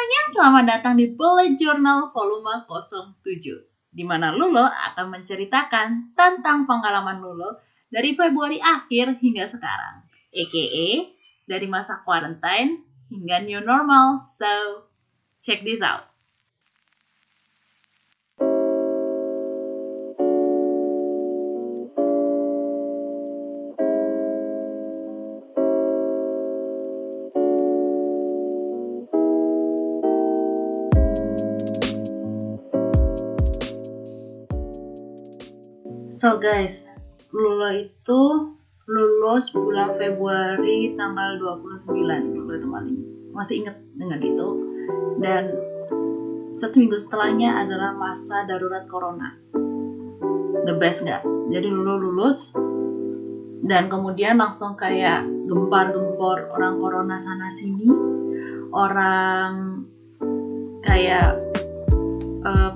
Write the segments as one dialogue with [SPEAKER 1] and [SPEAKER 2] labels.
[SPEAKER 1] semuanya, selamat datang di Bullet Journal volume 07, di mana Lulo akan menceritakan tentang pengalaman Lulo dari Februari akhir hingga sekarang, aka dari masa quarantine hingga new normal. So, check this out. So guys, Lulo itu lulus bulan Februari tanggal 29, Lulo teman masih ingat dengan itu. Dan satu minggu setelahnya adalah masa darurat corona. The best nggak? Jadi Lulo lulus dan kemudian langsung kayak gempar-gempor orang corona sana sini, orang kayak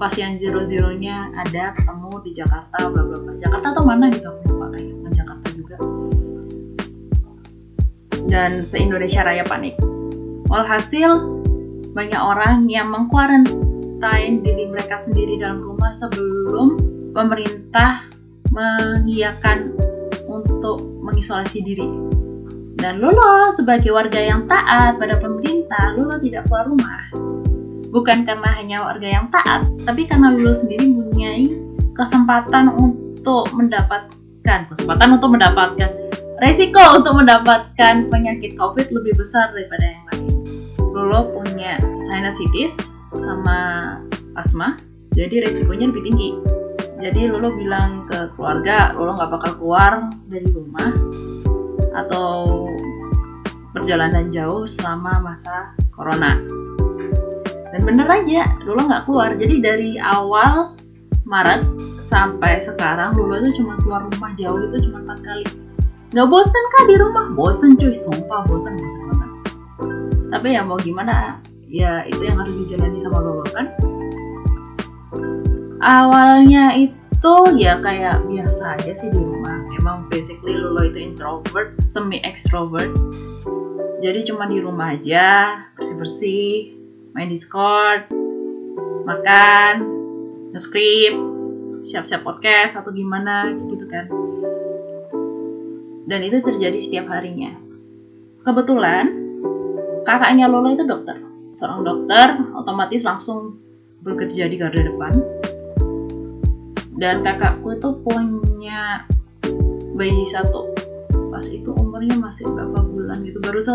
[SPEAKER 1] pasien zero-zeronya ada ketemu di Jakarta, bla bla bla. Jakarta atau mana gitu, aku lupa, kayak bukan Jakarta juga. Dan se-Indonesia Raya panik. Walhasil banyak orang yang mengkuarantain diri mereka sendiri dalam rumah sebelum pemerintah mengiyakan untuk mengisolasi diri. Dan Lulo sebagai warga yang taat pada pemerintah, Lulo tidak keluar rumah. Bukan karena hanya warga yang taat, tapi karena Lulo sendiri mempunyai kesempatan untuk mendapatkan resiko untuk mendapatkan penyakit COVID lebih besar daripada yang lain. Lulo punya sinusitis sama asma, jadi resikonya lebih tinggi. Jadi Lulo bilang ke keluarga, Lulo nggak bakal keluar dari rumah atau perjalanan jauh selama masa corona. Dan bener aja, Lulo nggak keluar. Jadi dari awal Maret sampai sekarang Lulo itu cuma keluar rumah jauh itu cuma 4 kali. Nggak bosen kah di rumah? Bosen cuy, sumpah bosen banget. Tapi ya mau gimana, ya itu yang harus dijalani sama Lulo kan. Awalnya itu ya kayak biasa aja sih di rumah. Emang basically Lulo itu introvert, semi extrovert. Jadi cuma di rumah aja, bersih-bersih, main Discord, makan, nge-script, siap-siap podcast atau gimana gitu kan. Dan itu terjadi setiap harinya. Kebetulan kakaknya Lolo itu dokter, seorang dokter, otomatis langsung bekerja di garda depan. Dan kakakku itu punya bayi satu, pas itu umurnya masih berapa bulan gitu, baru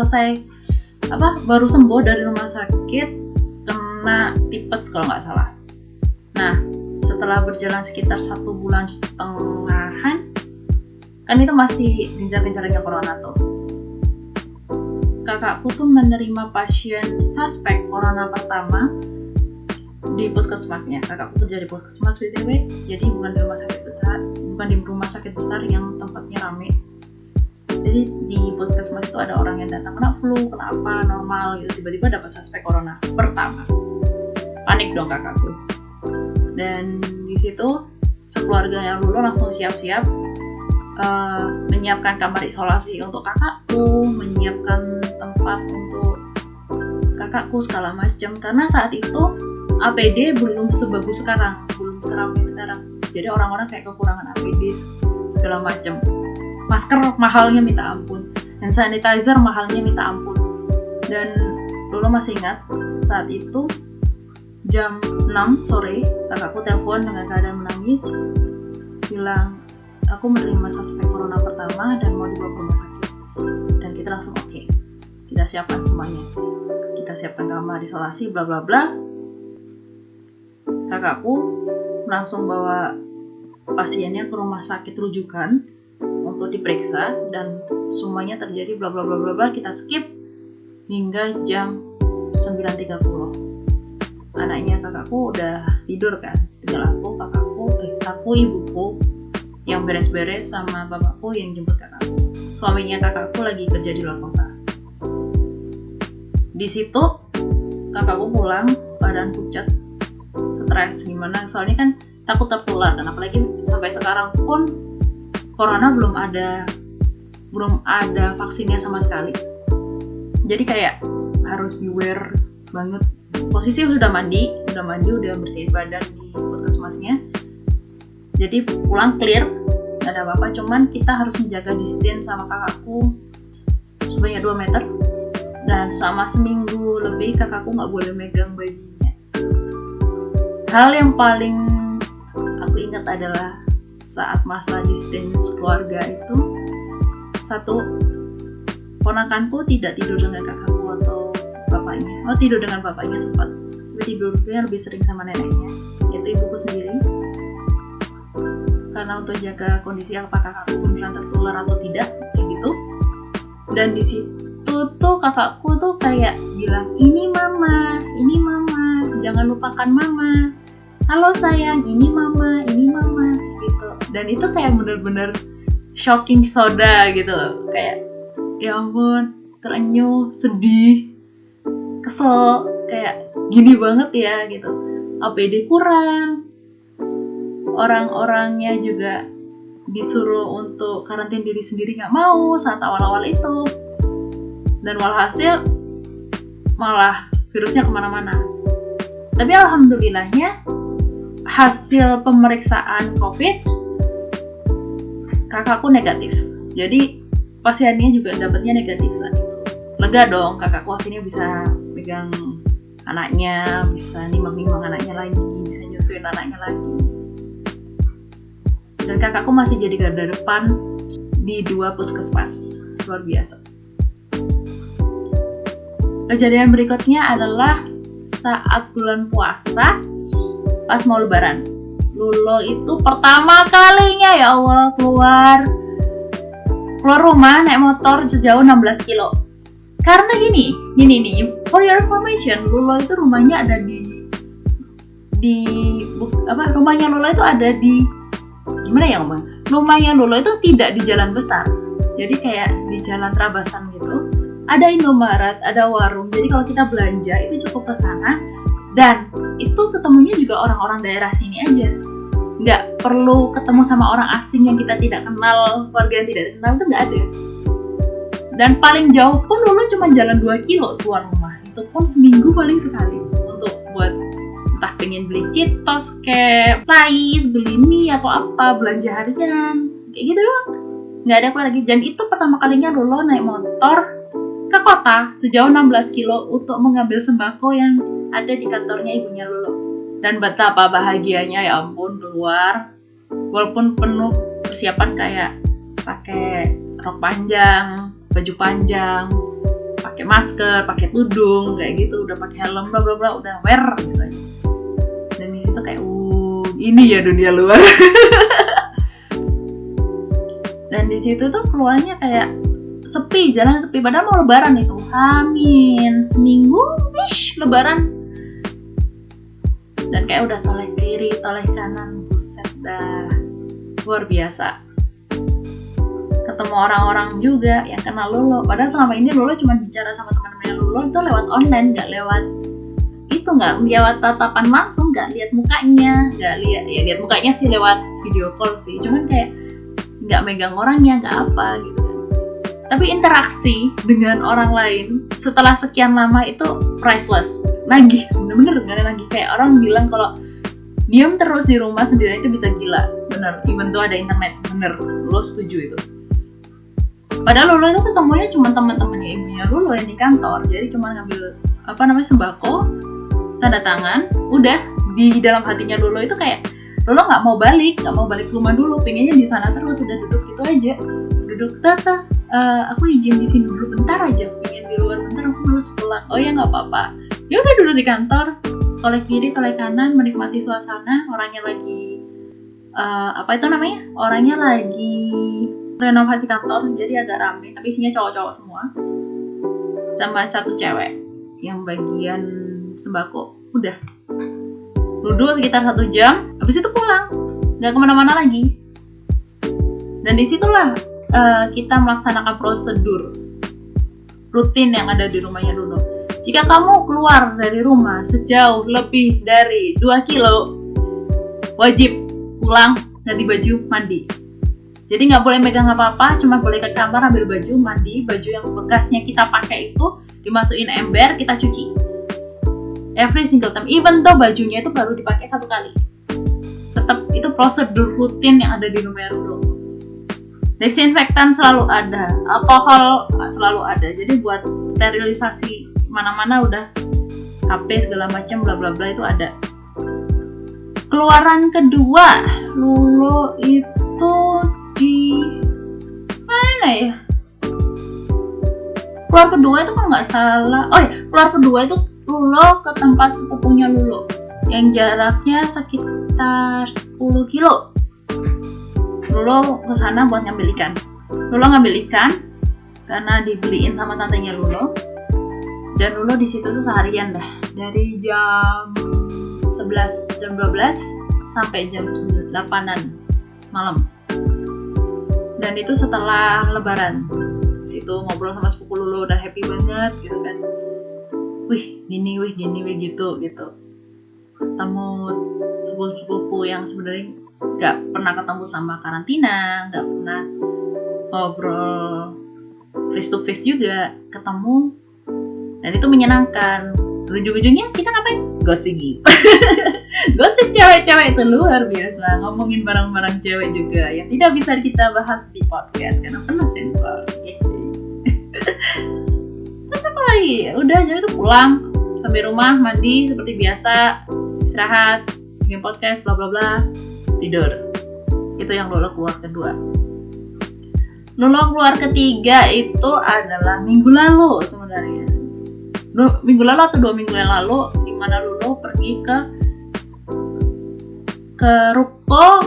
[SPEAKER 1] sembuh dari rumah sakit kena tipes kalau nggak salah. Nah, setelah berjalan sekitar 1,5 bulan, kan itu masih gencar-gencarnya corona tuh. Kakakku tuh menerima pasien suspek corona pertama di puskesmasnya. Kakakku kerja di puskesmas BTW, jadi bukan di rumah sakit besar yang tempatnya rame. Jadi di puskesmas itu ada orang yang datang kena flu, kena apa, normal gitu, tiba-tiba dapat suspek corona pertama. Panik dong kakakku. Dan di situ sekeluarga yang Lulo langsung siap-siap menyiapkan kamar isolasi untuk kakakku, menyiapkan tempat untuk kakakku segala macam. Karena saat itu APD belum sebagus sekarang, belum seramai sekarang. Jadi orang-orang kayak kekurangan APD segala macam. Masker mahalnya minta ampun, hand sanitizer mahalnya minta ampun. Dan Lulo masih ingat saat itu jam 6 sore kakakku telepon dengan keadaan menangis, bilang aku menerima suspek corona pertama dan mau dibawa ke rumah sakit. Dan kita langsung oke, kita siapkan semuanya, kita siapkan kamar isolasi bla bla bla. Kakakku langsung bawa pasiennya ke rumah sakit rujukan untuk diperiksa dan semuanya terjadi bla bla bla bla bla. Kita skip hingga jam 9.30. Anaknya kakakku udah tidur kan, tinggal aku, ibuku yang beres-beres sama bapakku yang jemput kakakku. Suaminya kakakku lagi kerja di luar kota. Di situ kakakku pulang badan pucat, stres gimana, soalnya kan takut tertular. Dan apalagi sampai sekarang pun corona belum ada vaksinnya sama sekali. Jadi kayak harus beware banget posisi udah mandi, udah bersihin badan di puskesmasnya. Jadi pulang clear, nggak ada apa-apa. Cuman kita harus menjaga distance sama kakakku sebanyak 2 meter. Dan selama seminggu lebih kakakku nggak boleh megang bayinya. Hal yang paling aku ingat adalah saat masa distance keluarga itu, satu, ponakanku tidak tidur dengan kakakku atau bapaknya. Tidur dengan bapaknya sempat. Tidurnya lebih sering sama neneknya, yaitu ibuku sendiri. Karena untuk jaga kondisi apakah kakakku beneran tertular atau tidak, kayak gitu. Dan di situ tuh kakakku tuh kayak bilang, ini mama, jangan lupakan mama. Halo sayang, ini mama, gitu. Dan itu kayak bener-bener shocking soda gitu loh. Kayak, ya ampun, terenyuh, sedih, kesel, kayak gini banget ya gitu. APD kurang, orang-orangnya juga disuruh untuk karantin diri sendiri, nggak mau saat awal-awal itu. Dan walhasil malah virusnya kemana-mana. Tapi alhamdulillahnya hasil pemeriksaan COVID kakakku negatif. Jadi pasiennya juga dapatnya negatif saat itu. Lega dong, kakakku akhirnya bisa pegang anaknya, bisa nimang-nimang anaknya lagi, bisa nyusuin anaknya lagi. Dan kakakku masih jadi garda depan di 2 puskesmas. Luar biasa. Kejadian berikutnya adalah saat bulan puasa pas mau lebaran. Lulo itu pertama kalinya ya Allah keluar rumah naik motor sejauh 16 kilo. Karena gini nih, for your information, Lulo itu rumahnya ada rumahnya Lulo itu ada di gimana ya ngomong? Rumahnya Lulo itu tidak di jalan besar. Jadi kayak di jalan Trabasan gitu. Ada Indomaret, ada warung. Jadi kalau kita belanja itu cukup ke sana, dan itu ketemunya juga orang-orang daerah sini aja. Nggak perlu ketemu sama orang asing yang kita tidak kenal, keluarga yang tidak kenal, itu nggak ada. Dan paling jauh pun dulu cuma jalan 2 kilo keluar rumah. Itu pun seminggu paling sekali untuk buat entah pengen beli Cheetos, kayak Lais, beli mie atau apa, belanja harian, kayak gitu doang. Nggak ada keluar lagi. Dan itu pertama kalinya Lolo naik motor ke kota sejauh 16 kilo untuk mengambil sembako yang ada di kantornya ibunya Lolo. Dan betapa bahagianya, ya ampun, keluar walaupun penuh persiapan kayak pakai rok panjang, baju panjang, pakai masker, pakai tudung kayak gitu, udah pakai helm bla bla bla, udah wear gitu aja. Dan di situ kayak ini ya dunia luar. Dan di situ tuh keluarnya kayak sepi, jalan sepi, padahal mau lebaran itu. Amin, seminggu lebaran. Dan kayak udah toleh kiri, toleh kanan, buset dah, luar biasa. Ketemu orang-orang juga yang kenal Lolo. Padahal selama ini Lolo cuma bicara sama teman-temannya Lolo itu lewat online, nggak lewat tatapan langsung, nggak lihat mukanya, lihat mukanya sih lewat video call sih. Cuman kayak nggak megang orangnya, nggak apa gitu. Tapi interaksi dengan orang lain setelah sekian lama itu priceless. Nagih, bener-bener gak ada lagi. Kayak orang bilang kalau diam terus di rumah sendirian itu bisa gila. Bener, even tuh ada internet. Bener, lo setuju itu. Padahal Lolo itu ketemunya cuma teman-temannya ibunya Lolo yang di kantor. Jadi cuma ngambil sembako, tanda tangan, udah. Di dalam hatinya Lolo itu kayak Lolo nggak mau balik ke rumah dulu, pengennya di sana terus, udah duduk gitu aja. Duduk, tata, aku izin di sini dulu bentar aja, pengen di luar bentar, aku harus pulang. Oh ya nggak apa-apa. Ya udah duduk di kantor, toleh kiri, toleh kanan, menikmati suasana. Orangnya lagi orangnya lagi renovasi kantor, jadi agak rame, tapi isinya cowok-cowok semua. Sama satu cewek yang bagian sembako, udah. Duduk sekitar 1 jam, habis itu pulang, nggak kemana-mana lagi. Dan disitulah kita melaksanakan prosedur rutin yang ada di rumahnya dulu. Jika kamu keluar dari rumah sejauh lebih dari 2 kilo, wajib pulang, ganti baju, mandi. Jadi nggak boleh megang apa-apa, cuma boleh ke kamar ambil baju, mandi. Baju yang bekasnya kita pakai itu dimasukin ember, kita cuci. every single time, even though bajunya itu baru dipakai 1 kali, tetap itu prosedur rutin yang ada di Numeru. Desinfektan selalu ada, alkohol selalu ada, jadi buat sterilisasi mana-mana udah HP segala macam bla bla bla itu ada. Keluaran kedua Lulo itu di mana ya? Keluar kedua itu kalau nggak salah, keluar kedua itu Lulo ke tempat sepupunya Lulo yang jaraknya sekitar 10 kilo. Lulo ke sana buat ngambil ikan. Lulo ngambil ikan karena dibeliin sama tantenya Lulo. Dan Lulo di situ tuh seharian dah, dari jam 11, jam 12 sampai jam 8-an malam. Dan itu setelah Lebaran. Di situ ngobrol sama sepupu Lulo, udah happy banget gitu kan. Wih, gini gitu. Ketemu sepupu-sepupu yang sebenarnya nggak pernah ketemu sama karantina, nggak pernah ngobrol face to face juga, ketemu, dan itu menyenangkan. Ujung-ujungnya kita ngapain? Gosip. Gosip cewek-cewek itu luar biasa, ngomongin barang-barang cewek juga yang tidak bisa kita bahas di podcast karena penuh sensor. Terus apa lagi? Udah, jadi itu pulang sampai rumah, mandi seperti biasa, istirahat, bikin podcast, bla bla bla, tidur. Itu yang Lulo keluar kedua. Lulo keluar ketiga itu adalah minggu lalu sebenarnya. Minggu lalu atau 2 minggu yang lalu, dimana Lulo pergi ke ruko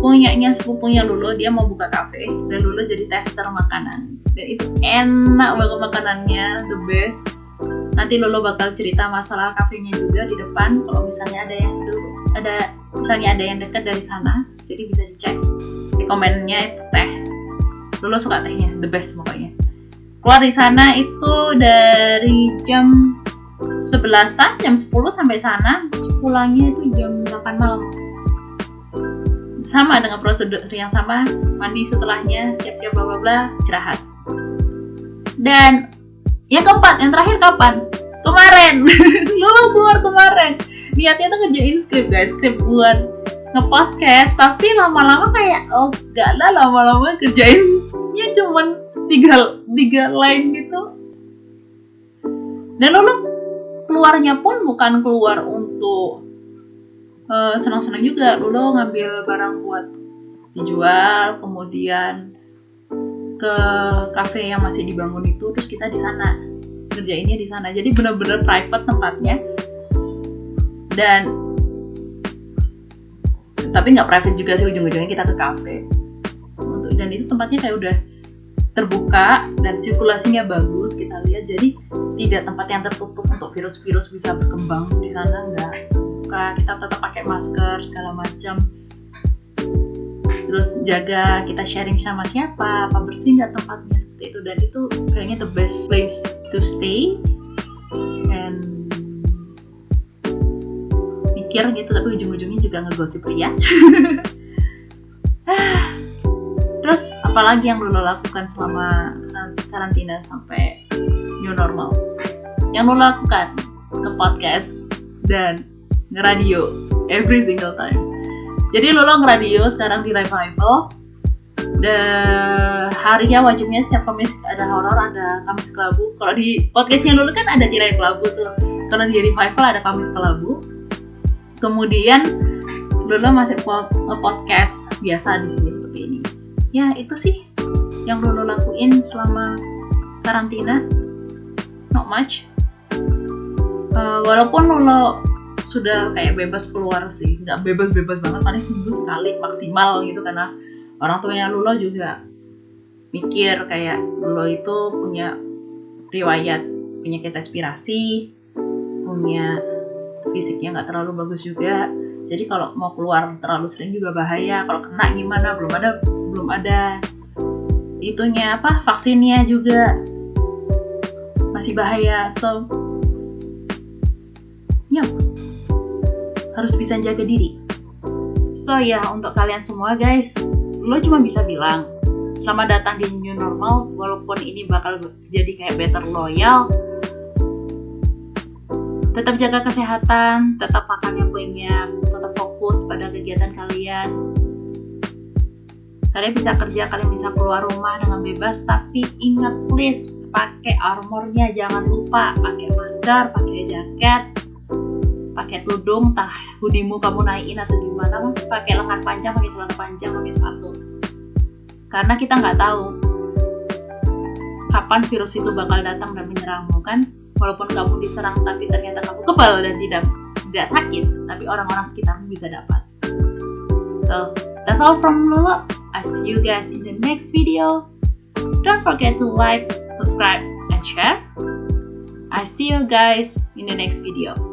[SPEAKER 1] punyanya sepupunya Lulo. Dia mau buka kafe dan Lulo jadi tester makanan. Dan itu enak banget makanannya, the best. Nanti Lulo bakal cerita masalah kafenya juga di depan. Kalau misalnya ada yang dekat dari sana, jadi bisa dicek di komennya. Itu teh, Lulo suka tehnya, the best pokoknya. Keluar di sana itu dari jam 11-an, jam 10 sampai sana, pulangnya itu jam 8 malam. Sama dengan prosedur yang sama, mandi setelahnya, siap-siap bla bla bla, istirahat. Dan yang keempat, yang terakhir kapan? Kemarin. Lulo keluar kemarin. Niatnya tuh ngerjain skrip buat nge-podcast, tapi lama-lama kayak lama-lama kerjainnya cuman 3 line gitu. Dan Lulo keluarnya pun bukan keluar untuk senang-senang juga. Lulo ngambil barang buat dijual, kemudian ke kafe yang masih dibangun itu, terus kita di sana kerjainnya di sana. Jadi benar-benar private tempatnya. Tapi nggak private juga sih, ujung-ujungnya kita ke kafe. Dan itu tempatnya kayak udah terbuka dan sirkulasinya bagus, kita lihat. Jadi tidak tempat yang tertutup untuk virus-virus bisa berkembang di sana, enggak. Kita tetap pakai masker segala macam. Terus jaga kita sharing sama siapa, apa bersih nggak tempatnya, seperti itu. Dan itu kayaknya the best place to stay. And mikir gitu, tapi ujung-ujungnya juga ngegosip pria. Terus apalagi yang Lulo lakukan selama karantina sampai new normal? Yang Lulo lakukan ke podcast dan ngeradio every single time. Jadi Lulo ngeradio sekarang di Revival. Harinya wajibnya setiap Kamis ada horor, ada Kamis Kelabu. Kalau di podcastnya Lulo kan ada Tirai Kelabu tuh. Kalau di Revival ada Kamis Kelabu. Kemudian Lulo masih podcast biasa di sini seperti ini. Ya itu sih yang Lulo lakuin selama karantina. Not much. Walaupun Lulo sudah kayak bebas keluar sih, nggak bebas-bebas banget, paling seminggu sekali maksimal gitu, karena orang tuanya Lulo juga mikir kayak Lulo itu punya riwayat penyakit respirasi, punya fisiknya nggak terlalu bagus juga, jadi kalau mau keluar terlalu sering juga bahaya. Kalau kena gimana? Belum ada itunya vaksinnya juga masih bahaya. So harus bisa jaga diri. So untuk kalian semua guys, Lulo cuma bisa bilang selamat datang di new normal. Walaupun ini bakal jadi kayak battle royale, Tetap jaga kesehatan, tetap makan yang banyak, tetap fokus pada kegiatan kalian. Kalian bisa kerja, kalian bisa keluar rumah dengan bebas, tapi ingat please, pakai armornya, jangan lupa pakai masker, pakai jaket, pakai tudung, entah hoodie-mu kamu naikin atau gimana, pakai lengan panjang, pakai celana panjang, pakai sepatu. Karena kita nggak tahu kapan virus itu bakal datang dan menyerangmu kan. Walaupun kamu diserang tapi ternyata kamu kebal dan tidak sakit, tapi orang-orang sekitarmu bisa dapat. So, that's all from Lolo. I see you guys in the next video. Don't forget to like, subscribe, and share. I see you guys in the next video.